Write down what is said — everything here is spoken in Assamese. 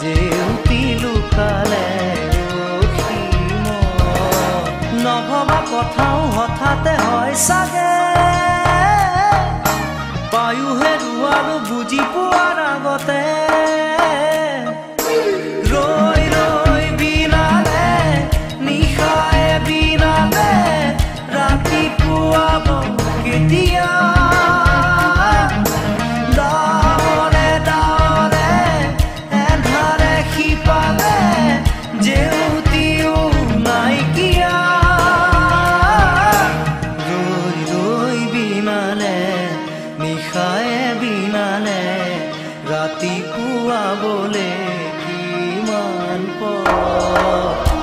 জেউতি লুকালে অসীম নভবা কথাও হঠাতে হয় চাগে পায়ো হেৰুৱালো বুজি পোৱাৰ আগতে ৰৈ ৰৈ বিনালে নিশায়ে বিনালে ৰাতিপুৱাব কেতিয়া ডাৱৰে ডাৱৰে এন্ধাৰে সিপালে জেউতিও নাইকিয়া ৰৈ ৰৈ বিনালে নিশায়ে বিনালে ৰাতিপুৱাবলে কিমান পৰ